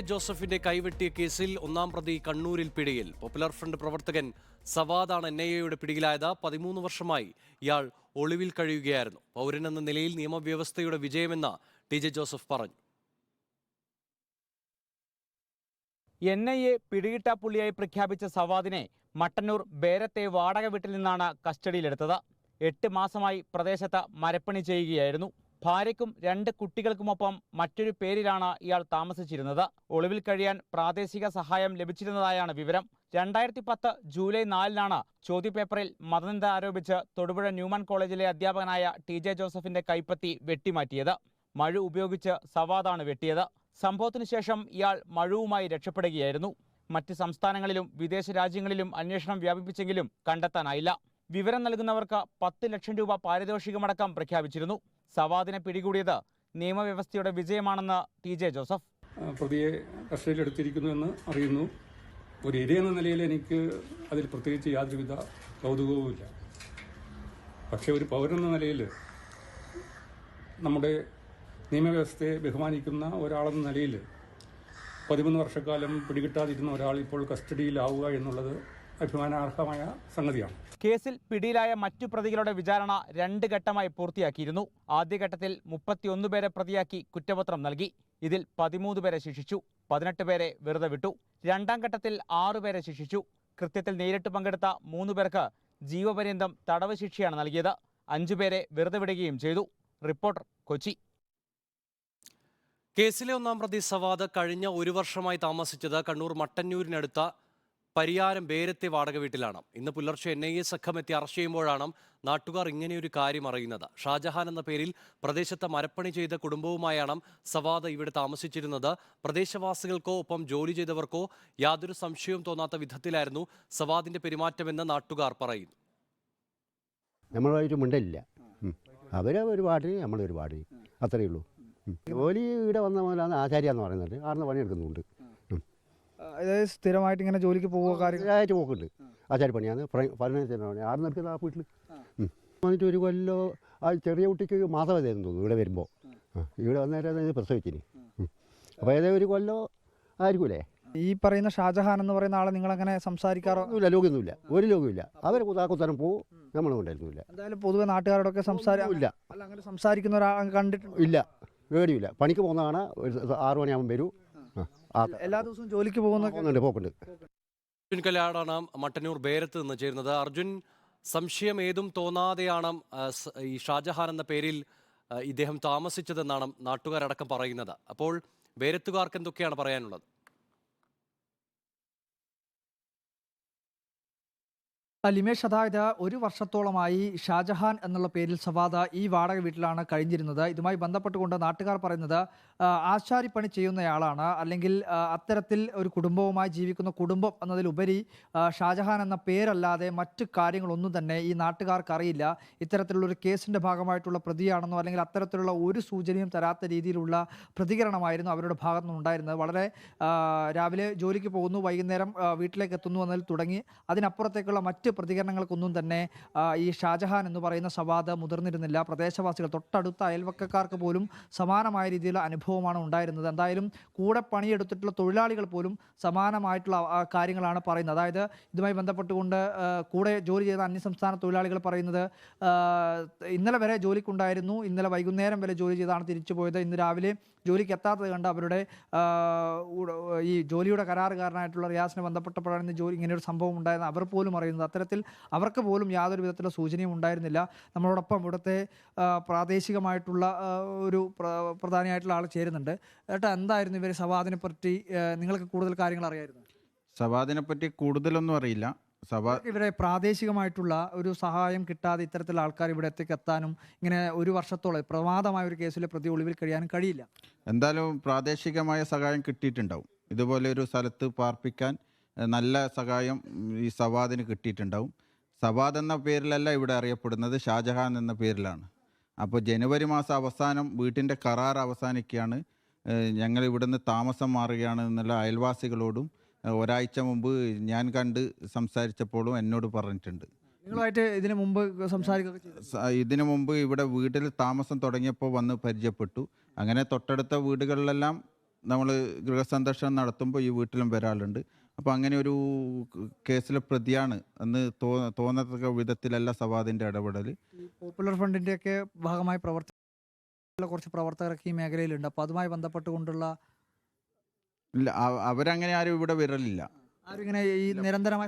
ജോസഫിന്റെ കൈവെട്ടിയ കേസിൽ ഒന്നാം പ്രതി കണ്ണൂരിൽ പിടിയിൽ. പോപ്പുലർ ഫ്രണ്ട് പ്രവർത്തകൻ സവാദാണ് NIA പിടിയിലായത്. 13 വർഷമായി ഇയാൾ ഒളിവിൽ കഴിയുകയായിരുന്നു. പൗരനെന്ന നിലയിൽ നിയമവ്യവസ്ഥയുടെ വിജയമെന്ന് TJ ജോസഫ് പറഞ്ഞു. NIA പിടികിട്ടാപ്പുള്ളിയായി പ്രഖ്യാപിച്ച സവാദിനെ മട്ടന്നൂർ ബേരത്തെ വാടക വീട്ടിൽ നിന്നാണ് കസ്റ്റഡിയിലെടുത്തത്. 8 മാസമായി പ്രദേശത്ത് മരപ്പണി ചെയ്യുകയായിരുന്നു. ഭാര്യയ്ക്കും 2 കുട്ടികൾക്കുമൊപ്പം മറ്റൊരു പേരിലാണ് ഇയാൾ താമസിച്ചിരുന്നത്. ഒളിവിൽ കഴിയാൻ പ്രാദേശിക സഹായം ലഭിച്ചിരുന്നതായാണ് വിവരം. 2010 ജൂലൈ 4-നാണ് ചോദ്യപേപ്പറിൽ മതനിന്ദ ആരോപിച്ച് തൊടുപുഴ ന്യൂമാൻ കോളേജിലെ അധ്യാപകനായ TJ ജോസഫിന്റെ കൈപ്പത്തി വെട്ടിമാറ്റിയത്. മഴു ഉപയോഗിച്ച് സവാദാണ് വെട്ടിയത്. സംഭവത്തിനു ശേഷം ഇയാൾ മഴുവുമായി രക്ഷപ്പെടുകയായിരുന്നു. മറ്റ് സംസ്ഥാനങ്ങളിലും വിദേശ രാജ്യങ്ങളിലും അന്വേഷണം വ്യാപിപ്പിച്ചെങ്കിലും കണ്ടെത്താനായില്ല. വിവരം നൽകുന്നവർക്ക് 10 ലക്ഷം രൂപ പാരിതോഷികമടക്കം പ്രഖ്യാപിച്ചിരുന്നു. സവാദിനെ പിടികൂടിയത് നിയമവ്യവസ്ഥയുടെ വിജയമാണെന്ന് TJ ജോസഫ്. പ്രതിയെ കസ്റ്റഡിയിലെടുത്തിരിക്കുന്നു എന്ന് അറിയുന്നു. ഒരു ഇരയെന്ന നിലയിൽ എനിക്ക് അതിൽ പ്രത്യേകിച്ച് യാതൊരുവിധ കൗതുകവുമില്ല. പക്ഷേ ഒരു പൗരനെന്ന നിലയിൽ നമ്മുടെ നിയമവ്യവസ്ഥയെ ബഹുമാനിക്കുന്ന ഒരാളെന്ന നിലയിൽ 13 വർഷക്കാലം പിടികിട്ടാതിരുന്ന ഒരാൾ ഇപ്പോൾ കസ്റ്റഡിയിലാവുക എന്നുള്ളത് അഭിമാനാർഹമായ സംഗതിയാണ്. കേസിൽ പിടിയിലായ മറ്റു പ്രതികളുടെ വിചാരണ 2 ഘട്ടമായി പൂർത്തിയാക്കിയിരുന്നു. ആദ്യഘട്ടത്തിൽ 31 പേരെ പ്രതിയാക്കി കുറ്റപത്രം നൽകി. ഇതിൽ 13 പേരെ ശിക്ഷിച്ചു, 18 പേരെ വെറുതെ വിട്ടു. രണ്ടാം ഘട്ടത്തിൽ 6 പേരെ ശിക്ഷിച്ചു. കൃത്യത്തിൽ നേരിട്ട് പങ്കെടുത്ത 3 പേർക്ക് ജീവപര്യന്തം തടവ് ശിക്ഷയാണ് നൽകിയത്. 5 പേരെ വെറുതെ വിടുകയും ചെയ്തു. റിപ്പോർട്ടർ, കൊച്ചി. കേസിലെ ഒന്നാം പ്രതി സവാദ് കഴിഞ്ഞ 1 വർഷമായി താമസിച്ചത് കണ്ണൂർ മട്ടന്നൂരിനടുത്ത പരിയാരം ബേരത്തെ വാടക വീട്ടിലാണ്. ഇന്ന് പുലർച്ചെ NIA സംഘം എത്തി അറസ്റ്റ് ചെയ്യുമ്പോഴാണ് നാട്ടുകാർ ഇങ്ങനെയൊരു കാര്യം അറിയുന്നത്. ഷാജഹാൻ എന്ന പേരിൽ പ്രദേശത്ത് മരപ്പണി ചെയ്ത കുടുംബവുമായാണ് സവാദ് ഇവിടെ താമസിച്ചിരുന്നത്. പ്രദേശവാസികൾക്കോ ഒപ്പം ജോലി ചെയ്തവർക്കോ യാതൊരു സംശയവും തോന്നാത്ത വിധത്തിലായിരുന്നു സവാദിന്റെ പെരുമാറ്റമെന്ന് നാട്ടുകാർ പറയുന്നു. നമ്മളായിട്ട് മിണ്ടില്ല. അവരൊരു പാട്ടിന് നമ്മളൊരു പാട്ടിന് അത്രയേ ഉള്ളൂ. ജോലി ഇവിടെ വന്ന പോലാണ് ആചാര്യ എന്ന് പറയുന്നത്. ആടുന്ന് പണിയെടുക്കുന്നുണ്ട്. അതായത് സ്ഥിരമായിട്ട് ഇങ്ങനെ ജോലിക്ക് പോവുക കാര്യമായിട്ട് പോക്കുണ്ട്. ആചാര്യപ്പണിയാണ് പണി ആടുന്ന് എടുക്കുന്ന ആ വീട്ടിൽ വന്നിട്ട് ഒരു കൊല്ലോ ആ ചെറിയ കുട്ടിക്ക് മാസമായിരുന്നു തോന്നുന്നു ഇവിടെ വരുമ്പോൾ. ഇവിടെ വന്നേരം പ്രസവിച്ചിന്. അപ്പോൾ ഏതോ ഒരു കൊല്ലോ ആയിരിക്കൂലേ. ഈ പറയുന്ന ഷാജഹാൻ എന്ന് പറയുന്ന ആളെ നിങ്ങളങ്ങനെ സംസാരിക്കാറോ? ഒന്നുമില്ല, ലോകമൊന്നുമില്ല, ഒരു ലോകമില്ല. അവർ കുത്താക്കുത്തരം പോവും, നമ്മൾ കൊണ്ടായിരുന്നില്ല. എന്തായാലും പൊതുവെ നാട്ടുകാരോടൊക്കെ സംസാരിക്കില്ല. അല്ല, അങ്ങനെ സംസാരിക്കുന്ന ഒരാൾ കണ്ടിട്ടുണ്ട്? ഇല്ല, പേടിയില്ല. പണിക്ക് പോകുന്നതാണ്. 6 മണിയാകുമ്പോൾ വരൂ. എല്ലാ ദിവസവും ജോലിക്ക് പോകുന്നുണ്ട്, പോക്കുണ്ട്. അർജുൻ കല്യാടാണ് മട്ടന്നൂർ ബേരത്ത് നിന്ന് ചേരുന്നത്. അർജുൻ, സംശയം ഏതും തോന്നാതെയാണ് ഈ ഷാജഹാൻ എന്ന പേരിൽ ഇദ്ദേഹം താമസിച്ചതെന്നാണ് നാട്ടുകാരടക്കം പറയുന്നത്. അപ്പോൾ ബേരത്തുകാർക്ക് എന്തൊക്കെയാണ് പറയാനുള്ളത്? ലിമേഷ്, അതായത് 1 വർഷത്തോളമായി ഷാജഹാൻ എന്നുള്ള പേരിൽ സവാദ് ഈ വാടക വീട്ടിലാണ് കഴിഞ്ഞിരുന്നത്. ഇതുമായി ബന്ധപ്പെട്ടുകൊണ്ട് നാട്ടുകാർ പറയുന്നത് ആശാരിപ്പണി ചെയ്യുന്നയാളാണ്, അല്ലെങ്കിൽ അത്തരത്തിൽ ഒരു കുടുംബവുമായി ജീവിക്കുന്ന കുടുംബം എന്നതിലുപരി ഷാജഹാൻ എന്ന പേരല്ലാതെ മറ്റു കാര്യങ്ങളൊന്നും തന്നെ ഈ നാട്ടുകാർക്ക് അറിയില്ല. ഇത്തരത്തിലുള്ളൊരു കേസിൻ്റെ ഭാഗമായിട്ടുള്ള പ്രതിയാണെന്നോ അല്ലെങ്കിൽ അത്തരത്തിലുള്ള ഒരു സൂചനയും തരാത്ത രീതിയിലുള്ള പ്രതികരണമായിരുന്നു അവരുടെ ഭാഗത്തു നിന്നുണ്ടായിരുന്നത്. വളരെ രാവിലെ ജോലിക്ക് പോകുന്നു, വൈകുന്നേരം വീട്ടിലേക്ക് എത്തുന്നു എന്നതിൽ തുടങ്ങി അതിനപ്പുറത്തേക്കുള്ള മറ്റ് പ്രതികരണങ്ങൾക്കൊന്നും തന്നെ ഈ ഷാജഹാൻ എന്ന് പറയുന്ന സവാദ് മുതിർന്നിരുന്നില്ല. പ്രദേശവാസികൾ, തൊട്ടടുത്ത അയൽവക്കക്കാർക്ക് പോലും സമാനമായ രീതിയിലുള്ള അനുഭവമാണ് ഉണ്ടായിരുന്നത്. എന്തായാലും കൂടെ പണിയെടുത്തിട്ടുള്ള തൊഴിലാളികൾ പോലും സമാനമായിട്ടുള്ള കാര്യങ്ങളാണ് പറയുന്നത്. അതായത് ഇതുമായി ബന്ധപ്പെട്ടുകൊണ്ട് കൂടെ ജോലി ചെയ്ത അന്യസംസ്ഥാന തൊഴിലാളികൾ പറയുന്നത് ഇന്നലെ വരെ ജോലിക്കുണ്ടായിരുന്നു, ഇന്നലെ വൈകുന്നേരം വരെ ജോലി ചെയ്താണ് തിരിച്ചു പോയത്. ഇന്ന് രാവിലെ ജോലിക്ക് എത്താത്തത് കണ്ട് അവരുടെ ഈ ജോലിയുടെ കരാറുകാരനായിട്ടുള്ള റിയാസിനെ ബന്ധപ്പെട്ടപ്പോഴാണ് ഇങ്ങനെയൊരു സംഭവം ഉണ്ടായത് അവർ പോലും അറിയുന്നത്. അത്തരത്തിൽ അവർക്ക് പോലും യാതൊരു വിധത്തിലുള്ള സൂചനയും ഉണ്ടായിരുന്നില്ല. നമ്മളോടൊപ്പം ഇവിടുത്തെ പ്രാദേശികമായിട്ടുള്ള ഒരു പ്രധാനിയായിട്ടുള്ള ആൾ ചേരുന്നുണ്ട്. ഏട്ടാ, എന്തായിരുന്നു ഇവർ സവാദിനെ പറ്റി നിങ്ങൾക്ക് കൂടുതൽ കാര്യങ്ങൾ അറിയായിരുന്നു? സവാദിനെ പറ്റി കൂടുതലൊന്നും അറിയില്ല. ഇവരെ പ്രാദേശികമായിട്ടുള്ള ഒരു സഹായം കിട്ടാതെ ഇത്തരത്തിലുള്ള ആൾക്കാർ ഇവിടെ എത്താനും ഇങ്ങനെ 1 വർഷത്തോളം പ്രമാദമായ ഒരു കേസിലെ പ്രതി ഒളിവിൽ കഴിയാനും കഴിയില്ല. എന്തായാലും പ്രാദേശികമായ സഹായം കിട്ടിയിട്ടുണ്ടാവും. ഇതുപോലെ ഒരു സ്ഥലത്ത് പാർപ്പിക്കാൻ നല്ല സഹായം ഈ സവാദിന് കിട്ടിയിട്ടുണ്ടാവും. സവാദ് എന്ന പേരിലല്ല ഇവിടെ അറിയപ്പെടുന്നത്, ഷാജഹാൻ എന്ന പേരിലാണ്. അപ്പോൾ ജനുവരി മാസം അവസാനം വീട്ടിൻ്റെ കരാർ അവസാനിക്കുകയാണ്, ഞങ്ങൾ ഇവിടുന്ന് താമസം മാറുകയാണ് എന്നുള്ള അയൽവാസികളോടും ഒരാഴ്ച മുമ്പ് ഞാൻ കണ്ട് സംസാരിച്ചപ്പോഴും എന്നോട് പറഞ്ഞിട്ടുണ്ട്. നിങ്ങളായിട്ട് ഇതിനു മുമ്പ് ഇവിടെ വീട്ടിൽ താമസം തുടങ്ങിയപ്പോൾ വന്ന് പരിചയപ്പെട്ടു. അങ്ങനെ തൊട്ടടുത്ത വീടുകളിലെല്ലാം നമ്മൾ ഗൃഹസന്ദർശനം നടത്തുമ്പോൾ ഈ വീട്ടിലും വരാറുണ്ട്. അപ്പോൾ അങ്ങനെ ഒരു കേസിലെ പ്രതിയാണ് എന്ന് തോന്നത്തക്ക വിധത്തിലല്ല സവാദിൻ്റെ ഇടപെടൽ. ഈ പോപ്പുലർ ഫ്രണ്ടിൻ്റെയൊക്കെ ഭാഗമായി കുറച്ച് പ്രവർത്തകരൊക്കെ ഈ മേഖലയിലുണ്ട്. അപ്പോൾ അതുമായി ബന്ധപ്പെട്ടുകൊണ്ടുള്ള ഇല്ല, അവരങ്ങനെ ആരും ഇവിടെ വരലില്ല. ആരും ഇങ്ങനെ ഈ നിരന്തരമായ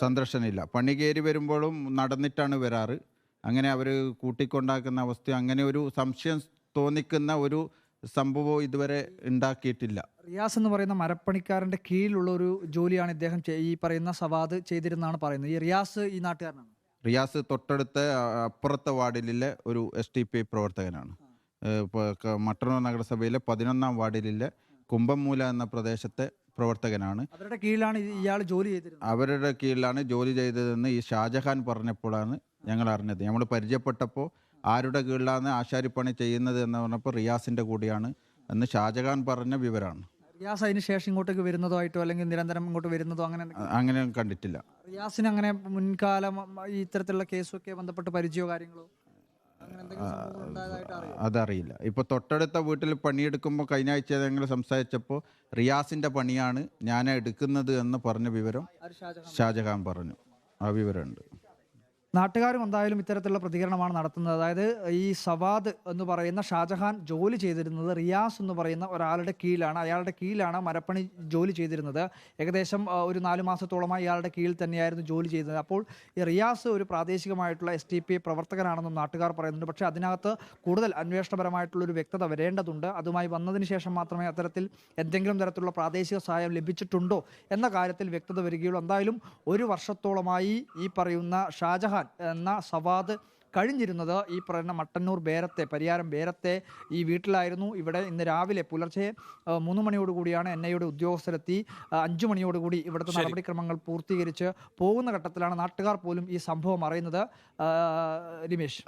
സന്ദർശനമില്ല. പണി കയറി വരുമ്പോഴും നടന്നിട്ടാണ് വരാറ്. അങ്ങനെ അവർ കൂട്ടിക്കൊണ്ടാക്കുന്ന അവസ്ഥ, അങ്ങനെ ഒരു സംശയം തോന്നിക്കുന്ന ഒരു സംഭവം ഇതുവരെ ഉണ്ടാക്കിയിട്ടില്ല. റിയാസ് എന്ന് പറയുന്ന മരപ്പണിക്കാരൻ്റെ കീഴിലുള്ള ഒരു ജോലിയാണ് ഇദ്ദേഹം ഈ പറയുന്ന സവാദ് ചെയ്തിരുന്നാണ് പറയുന്നത്. ഈ റിയാസ് ഈ നാട്ടുകാരനാണ്. റിയാസ് തൊട്ടടുത്ത അപ്പുറത്തെ വാർഡിലെ ഒരു STPI പ്രവർത്തകനാണ്. മട്ടന്നൂർ നഗരസഭയിലെ 11ാം വാർഡിലെ കുമ്പംമൂല എന്ന പ്രദേശത്തെ പ്രവർത്തകനാണ്. അവരുടെ കീഴിലാണ് ഇയാൾ ജോലി ചെയ്തിരുന്നത്. അവരുടെ കീഴിലാണ് ജോലി ചെയ്തതെന്ന് ഈ ഷാജഹാൻ പറഞ്ഞപ്പോഴാണ് ഞങ്ങൾ അറിഞ്ഞത്. നമ്മൾ പരിചയപ്പെട്ടപ്പോൾ ആരുടെ കീഴിലാണ് ആശാരിപ്പണി ചെയ്യുന്നത് എന്ന് പറഞ്ഞപ്പോൾ റിയാസിൻ്റെ കൂടിയാണ് എന്ന് ഷാജഹാൻ പറഞ്ഞ വിവരമാണ്. റിയാസ് അതിന് ശേഷം ഇങ്ങോട്ടേക്ക് വരുന്നതോ ആയിട്ടോ അല്ലെങ്കിൽ നിരന്തരം ഇങ്ങോട്ട് വരുന്നതോ അങ്ങനെ കണ്ടിട്ടില്ല. റിയാസിന് അങ്ങനെ മുൻകാലം ഈ ഇത്തരത്തിലുള്ള കേസൊക്കെ ബന്ധപ്പെട്ട് പരിചയമോ കാര്യങ്ങളോ അതറിയില്ല. ഇപ്പോൾ തൊട്ടടുത്ത വീട്ടിൽ പണിയെടുക്കുമ്പോൾ കഴിഞ്ഞ ആഴ്ച ഞങ്ങൾ സംസാരിച്ചപ്പോൾ റിയാസിൻ്റെ പണിയാണ് ഞാൻ എടുക്കുന്നത് എന്ന് പറഞ്ഞ വിവരം ഷാജഹാൻ പറഞ്ഞു. ആ വിവരമുണ്ട്. നാട്ടുകാരും എന്തായാലും ഇത്തരത്തിലുള്ള പ്രതികരണമാണ് നടത്തുന്നത്. അതായത് ഈ സവാദ് എന്ന് പറയുന്ന ഷാജഹാൻ ജോലി ചെയ്തിരുന്നത് റിയാസ് എന്ന് പറയുന്ന ഒരാളുടെ കീഴിലാണ്. അയാളുടെ കീഴിലാണ് മരപ്പണി ജോലി ചെയ്തിരുന്നത്. ഏകദേശം ഒരു 4 മാസത്തോളമായി ഇയാളുടെ കീഴിൽ തന്നെയായിരുന്നു ജോലി ചെയ്തത്. അപ്പോൾ ഈ റിയാസ് ഒരു പ്രാദേശികമായിട്ടുള്ള STPI പ്രവർത്തകനാണെന്നും നാട്ടുകാർ പറയുന്നുണ്ട്. പക്ഷേ അതിനകത്ത് കൂടുതൽ അന്വേഷണപരമായിട്ടുള്ളൊരു വ്യക്തത വരേണ്ടതുണ്ട്. അതുമായി വന്നതിന് ശേഷം മാത്രമേ അത്തരത്തിൽ എന്തെങ്കിലും തരത്തിലുള്ള പ്രാദേശിക സഹായം ലഭിച്ചിട്ടുണ്ടോ എന്ന കാര്യത്തിൽ വ്യക്തത വരികയുള്ളൂ. എന്തായാലും 1 വർഷത്തോളമായി ഈ പറയുന്ന ഷാജഹാൻ എന്ന സവാദ് കഴിഞ്ഞിരുന്നത് ഈ പറയുന്ന മട്ടന്നൂർ പരിയാരം ബേരത്തെ ഈ വീട്ടിലായിരുന്നു. ഇവിടെ ഇന്ന് രാവിലെ പുലർച്ചെ 3 മണിയോടുകൂടിയാണ് NIAയുടെ ഉദ്യോഗസ്ഥരെത്തി 5 മണിയോടുകൂടി ഇവിടുത്തെ നടപടിക്രമങ്ങൾ പൂർത്തീകരിച്ച് പോകുന്ന ഘട്ടത്തിലാണ് നാട്ടുകാർ പോലും ഈ സംഭവം അറിയുന്നത്. രമേശ്.